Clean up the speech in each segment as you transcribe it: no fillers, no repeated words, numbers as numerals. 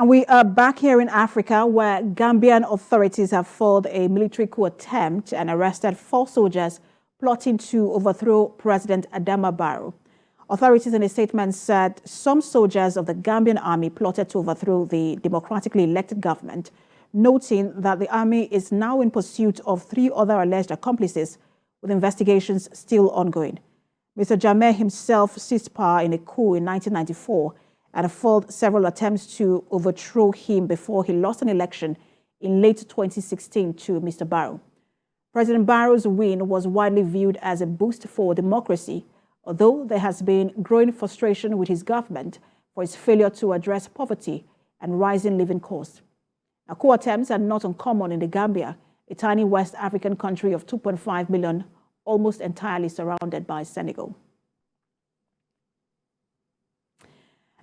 And we are back here in Africa, where Gambian authorities have foiled a military coup attempt and arrested 4 soldiers plotting to overthrow President Adama Barrow. Authorities in a statement said some soldiers of the Gambian army plotted to overthrow the democratically elected government, noting that the army is now in pursuit of 3 other alleged accomplices, with investigations still ongoing. Mr. Jammeh himself seized power in a coup in 1994 and foiled several attempts to overthrow him before he lost an election in late 2016 to Mr. Barrow. President Barrow's win was widely viewed as a boost for democracy, although there has been growing frustration with his government for its failure to address poverty and rising living costs. Now, coup attempts are not uncommon in the Gambia, a tiny West African country of 2.5 million, almost entirely surrounded by Senegal.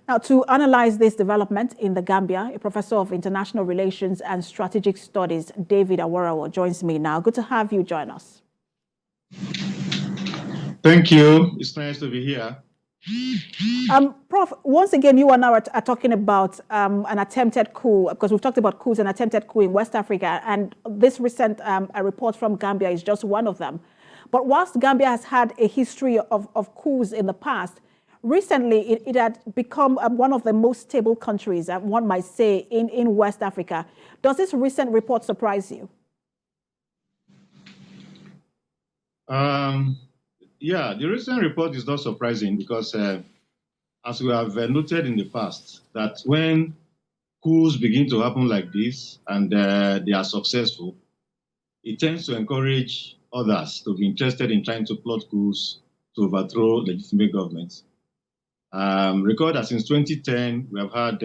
Now, to analyze this development in the Gambia, a professor of international relations and strategic studies, David Awarawa, joins me now. Good to have you join us. Thank you. It's nice to be here. Prof, once again, you and I are talking about an attempted coup, because we've talked about coups, an attempted coup in West Africa, and this recent a report from Gambia is just one of them. But whilst Gambia has had a history of coups in the past, recently it had become one of the most stable countries, one might say, in West Africa. Does this recent report surprise you? Yeah, the recent report is not surprising because, as we have noted in the past, that when coups begin to happen like this and they are successful, it tends to encourage others to be interested in trying to plot coups to overthrow legitimate governments. Recall that since 2010, we have had,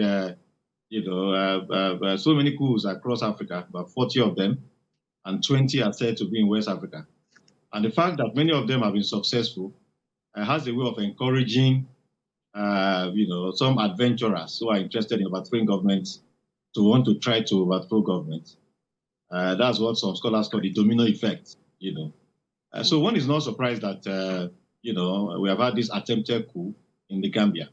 so many coups across Africa, about 40 of them, and 20 are said to be in West Africa. And the fact that many of them have been successful has a way of encouraging, some adventurers who are interested in overthrowing governments to want to try to overthrow governments. That's what some scholars call the domino effect, So one is not surprised that, we have had this attempted coup in the Gambia.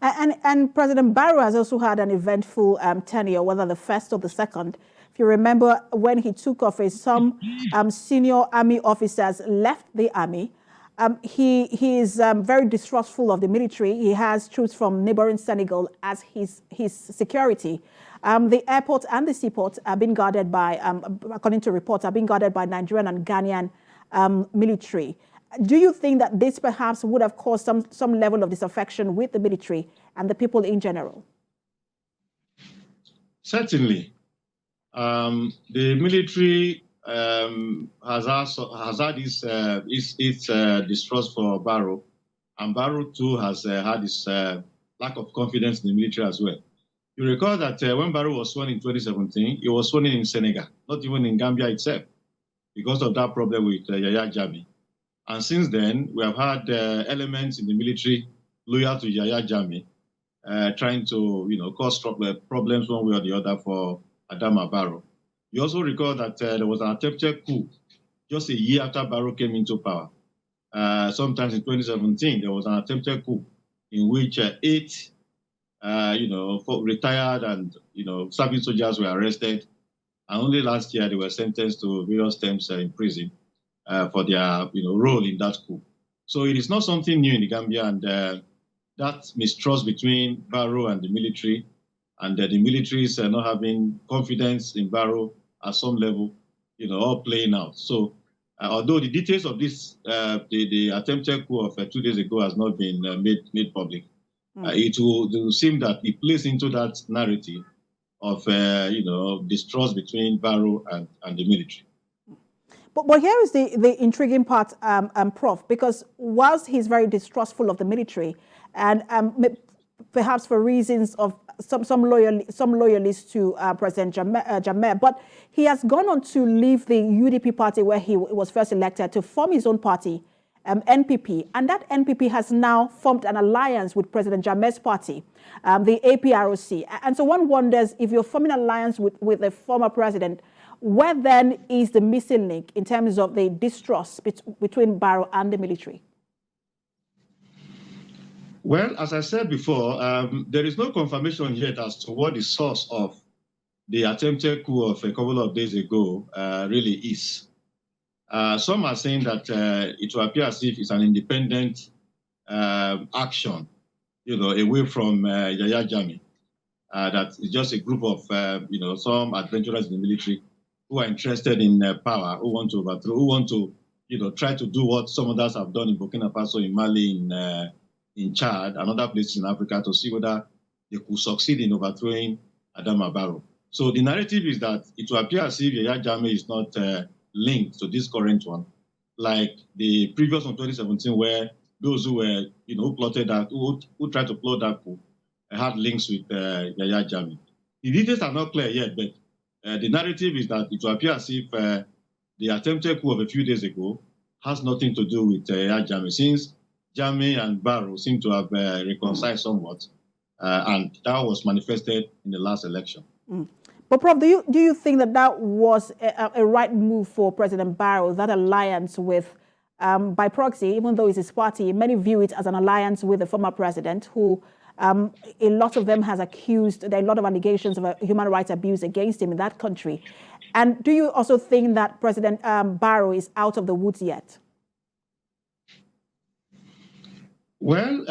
And President Barrow has also had an eventful tenure, whether the first or the second. If you remember, when he took office, some senior army officers left the army. He is very distrustful of the military. He has troops from neighboring Senegal as his security. The airport and the seaport are being guarded by, according to reports, are being guarded by Nigerian and Ghanaian military. Do you think that this perhaps would have caused some level of disaffection with the military and the people in general? Certainly. The military has had its distrust for Barrow, and Barrow too has had this lack of confidence in the military as well. You recall that when Barrow was sworn in 2017, he was sworn in Senegal, not even in Gambia itself, because of that problem with Yaya Jammeh. And since then, we have had elements in the military loyal to Yaya Jammeh, trying to cause problems one way or the other for Adama Barrow. You also recall that there was an attempted coup just a year after Barrow came into power. Sometimes in 2017, there was an attempted coup in which 8 retired and serving soldiers were arrested, and only last year they were sentenced to various terms in prison for their role in that coup. So it is not something new in the Gambia, and that mistrust between Barrow and the military, and the military is not having confidence in Barrow at some level, all playing out. So although the details of this, the attempted coup of 2 days ago has not been made public, it will seem that it plays into that narrative of distrust between Barrow and the military. But here is the intriguing part, Prof, because whilst he's very distrustful of the military, and perhaps for reasons of some loyalists to President Jammeh, but he has gone on to leave the UDP party where he was first elected to form his own party, NPP, and that NPP has now formed an alliance with President Jammeh's party, the APROC. And so one wonders, if you're forming an alliance with the former president, where then is the missing link in terms of the distrust between Barrow and the military? Well, as I said before, there is no confirmation yet as to what the source of the attempted coup of a couple of days ago really is. Some are saying that it will appear as if it's an independent action, away from Yahya Jammeh. That is just a group of, some adventurers in the military who are interested in power, who want to overthrow, who want to, try to do what some others have done in Burkina Faso, in Mali, in Chad, and other places in Africa to see whether they could succeed in overthrowing Adama Barrow. So the narrative is that it will appear as if Yahya Jammeh is not linked to this current one, like the previous one, 2017, where those who were, who plotted that, who tried to plot that coup, had links with Yahya Jammeh. The details are not clear yet, but the narrative is that it will appear as if the attempted coup of a few days ago has nothing to do with Yahya Jammeh, since Jammeh and Barrow seem to have reconciled somewhat, and that was manifested in the last election. Mm. But Prof, do you think that was a right move for President Barrow, that alliance with, by proxy, even though it's his party, many view it as an alliance with the former president, who a lot of them has accused, there are a lot of allegations of human rights abuse against him in that country. And do you also think that President Barrow is out of the woods yet? Well,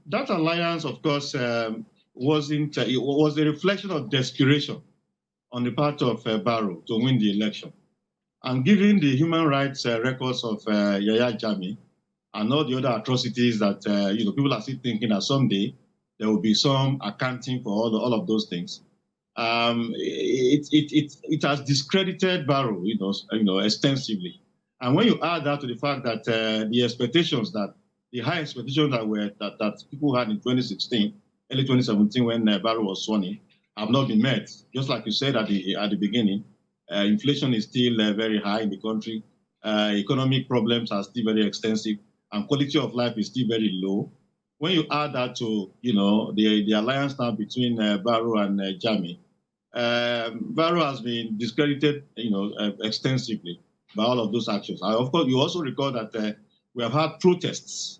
that alliance, of course, it was a reflection of desperation on the part of Barrow to win the election. And given the human rights records of Yahya Jammeh and all the other atrocities that people are still thinking that someday there will be some accounting for all of those things, it has discredited Barrow, extensively. And when you add that to the fact that the expectations the high expectations that people had in 2016, early 2017, when Barrow was sworn in, have not been met. Just like you said at the beginning, inflation is still very high in the country. Economic problems are still very extensive, and quality of life is still very low. When you add that to the alliance now between Barrow and Jammeh, Barrow has been discredited extensively by all of those actions. And of course, you also recall that we have had protests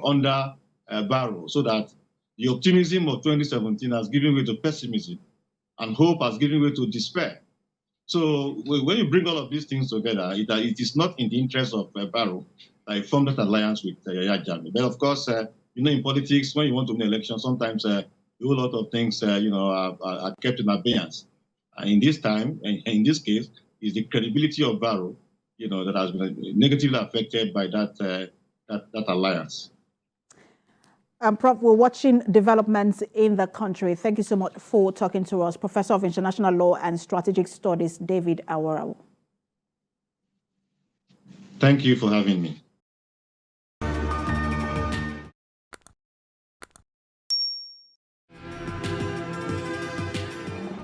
under Barrow, so that the optimism of 2017 has given way to pessimism, and hope has given way to despair. So when you bring all of these things together, it is not in the interest of Barrow that he formed that alliance with Yahya Jammeh. But of course, in politics, when you want to win an election, sometimes a whole lot of things, are kept in abeyance. And in this case, is the credibility of Barrow, that has been negatively affected by that alliance. Prof, we're watching developments in the country. Thank you so much for talking to us. Professor of International Law and Strategic Studies, David Awarawu. Thank you for having me.